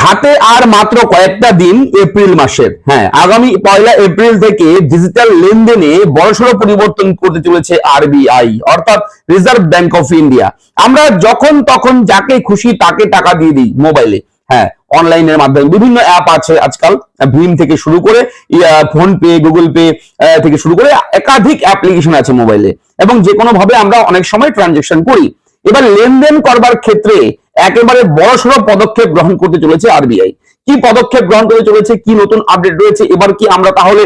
হাতে আর মাত্র কয়েকটা দিন এপ্রিল মাসের। হ্যাঁ, আগামী 1 এপ্রিল থেকে ডিজিটাল লেনদেনে বড়সড় পরিবর্তন করতে চলেছে আরবিআই, অর্থাৎ রিজার্ভ ব্যাংক অফ ইন্ডিয়া। আমরা যখন তখন যাকে খুশি তাকে টাকা দিয়ে দিই মোবাইলে। হ্যাঁ, অনলাইনের মাধ্যমে বিভিন্ন অ্যাপ আছে আজকাল, ভীম থেকে শুরু করে ফোন পে, গুগল পে থেকে শুরু করে একাধিক অ্যাপ্লিকেশন আছে মোবাইলে, এবং যে কোনো ভাবে আমরা অনেক সময় ট্রানজেকশন করি। এবার লেনদেন করবার ক্ষেত্রে একেবারে বড়সড় পদক্ষেপ গ্রহণ করতে চলেছে আরবিআই। কি পদক্ষেপ গ্রহণ করতে চলেছে, কি নতুন আপডেট রয়েছে, এবার কি আমরা তাহলে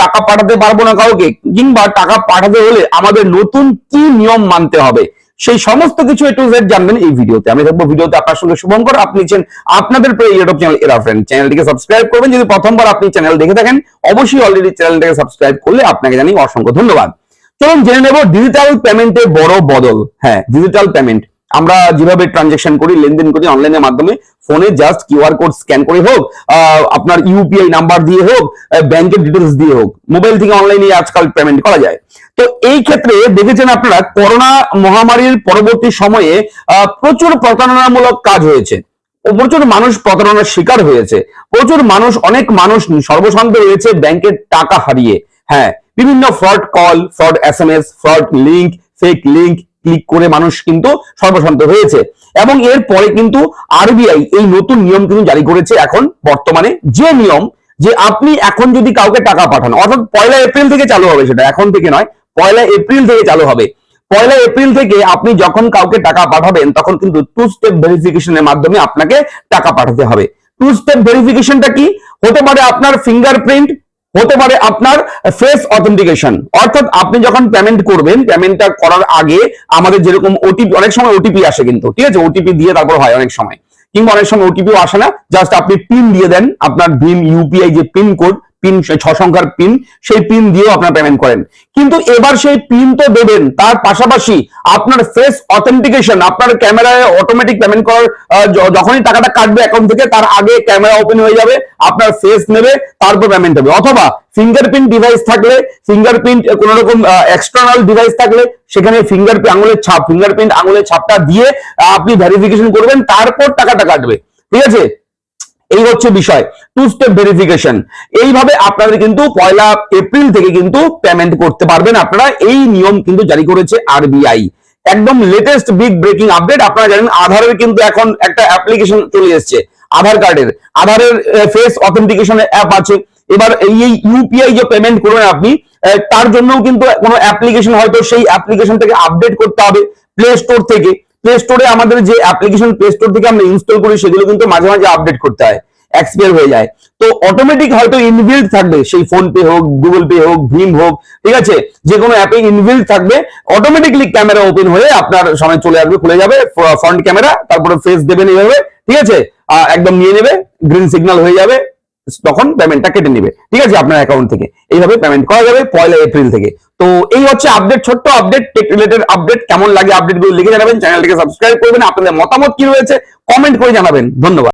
টাকা পাঠাতে পারবো না কাউকে, কিংবা টাকা পাঠাতে হলে আমাদের নতুন কি নিয়ম মানতে হবে, সেই সমস্ত কিছু A to Z জানবেন এই ভিডিওতে। আমি থাকবো ভিডিওতে আপনার সঙ্গে শুভঙ্কর। আপনি আপনাদের প্রিয় ইউটিউব চ্যানেল এরা ফ্রেন্ড, চ্যানেলটিকে সাবস্ক্রাইব করবেন। যদি প্রথমবার আপনি চ্যানেল দেখে থাকেন, অবশ্যই অলরেডি চ্যানেলটাকে সাবস্ক্রাইব করলে আপনাকে জানি অসংখ্য ধন্যবাদ। চলুন জেনে নেব ডিজিটাল পেমেন্টের বড় বদল। হ্যাঁ, ডিজিটাল পেমেন্ট আমরা যেভাবে ট্রানজেকশন করি, লেনদেন করি অনলাইনের মাধ্যমে, ফোনে জাস্ট কিউআর কোড স্ক্যান করে হোক, আপনার ইউপিআই নাম্বার দিয়ে হোক, ব্যাংকের ডিটেলস দিয়ে হোক, মোবাইল থেকে অনলাইনে আজকাল পেমেন্ট করা যায়। তো এই ক্ষেত্রে দেখেছেন আপনারা, করোনা মহামারীর পরবর্তী সময়ে প্রচুর প্রতারণামূলক কাজ হয়েছে, প্রচুর মানুষ প্রতারণার শিকার হয়েছে, প্রচুর মানুষ, অনেক মানুষ সর্বশান্ত হয়েছে ব্যাংকের টাকা হারিয়ে। হ্যাঁ, বিভিন্ন fraud call, fraud SMS, fraud link, fake link click করে মানুষ কিন্তু সর্বশান্ত হয়েছে। এবং এর পরে কিন্তু আরবিআই এই নতুন নিয়ম কিন্তু জারি করেছে এখন বর্তমানে, যে নিয়ম যে আপনি এখন যদি কাউকে টাকা পাঠান, অর্থাৎ 1 এপ্রিল থেকে চালু হবে, সেটা এখন থেকে নয়, 1 এপ্রিল থেকে চালু হবে। 1 এপ্রিল থেকে আপনি যখন কাউকে টাকা পাঠাবেন তখন কিন্তু 2 স্টেপ ভেরিফিকেশনের মাধ্যমে আপনাকে টাকা পাঠাতে হবে। 2 স্টেপ ভেরিফিকেশনটা কি হতে পারে? আপনার ফিঙ্গারপ্রিন্ট, হতে পারে আপনার ফেস অথেন্টিকেশন। অর্থাৎ আপনি যখন পেমেন্ট করবেন, পেমেন্টটা করার আগে আমাদের যেরকম ওটিপি, অনেক সময় ওটিপি আসে কিন্তু, ঠিক আছে, ওটিপি দিয়ে তারপর হয় অনেক সময়, কিংবা অনেক সময় ওটিপিও আসে না, জাস্ট আপনি পিন দিয়ে দেন, আপনার ভীম ইউপিআই যে পিন কোড, পিন 6 সংখ্যার পিন, সেই পিন দিয়েও আপনার পেমেন্ট করেন। কিন্তু এবার সেই পিন তো দেবেন, তার পাশাপাশি আপনার ফেস অথেন্টিকেশন, আপনার ক্যামেরায় অটোমেটিক পেমেন্ট করার, যখনই টাকাটা কাটবে অ্যাকাউন্ট থেকে তার আগে ক্যামেরা ওপেন হয়ে যাবে, আপনার ফেস নেবে, তারপর পেমেন্ট হবে। অথবা ফিঙ্গারপ্রিন্ট ডিভাইস থাকলে, ফিঙ্গারপ্রিন্ট কোন রকম এক্সটার্নাল ডিভাইস থাকলে সেখানে ফিঙ্গারপ্রিন্ট আঙুলের ছাপ, ফিঙ্গারপ্রিন্ট আঙুলের ছাপটা দিয়ে আপনি ভেরিফিকেশন করবেন, তারপর টাকাটা কাটবে। ঠিক আছে, এই হচ্ছে বিষয়, 2 স্টেপ ভেরিফিকেশন। এইভাবে আপনাদের কিন্তু 1 এপ্রিল থেকে কিন্তু পেমেন্ট করতে পারবেন আপনারা। এই নিয়ম কিন্তু জারি করেছে আরবিআই, একদম লেটেস্ট বিগ ব্রেকিং আপডেট। আপনারা জানেন আধারের কিন্তু এখন একটা অ্যাপ্লিকেশন চলে এসেছে, আধার কার্ডের, আধারের ফেস অথেন্টিকেশনের অ্যাপ আছে। এবার এই ইউপিআই যে পেমেন্ট করবেন আপনি, তার জন্য কিন্তু কোনো অ্যাপ্লিকেশন হয়তো সেই অ্যাপ্লিকেশন থেকে আপডেট করতে হবে প্লে স্টোর থেকে। প্লে স্টোরে আমাদের যে অ্যাপ্লিকেশন প্লে স্টোর থেকে আমরা ইনস্টল করি সেগুলো কিন্তু মাঝে মাঝে আপডেট করতে হয়, এক্সপায়ার হয়ে যায়। তো অটোমেটিক হয়তো ইনবিল্ট থাকবে, সেই ফোন পে হোক, গুগল পে হোক, ভীম হোক, ঠিক আছে, যে কোনো অ্যাপে ইনবিল্ট থাকবে, অটোমেটিকলি ক্যামেরা ওপেন হয়ে আপনার সামনে চলে আসবে, খুলে যাবে ফ্রন্ট ক্যামেরা, তারপরে ফেস দেবেন এইভাবে, ঠিক আছে, একদম নিয়ে নেবে, গ্রিন সিগন্যাল হয়ে যাবে, তখন পেমেন্টটা কেটে নেবে, ঠিক আছে, আপনার অ্যাকাউন্ট থেকে। এইভাবে পেমেন্ট করা যাবে 1 এপ্রিল থেকে। তো এই হচ্ছে আপডেট, ছোট্ট আপডেট, টেক রিলেটেড আপডেট। কেমন লাগে আপডেটগুলো লিখে জানাবেন, চ্যানেলটিকে সাবস্ক্রাইব করবেন, আপনাদের মতামত কি রয়েছে কমেন্ট করে জানাবেন। ধন্যবাদ।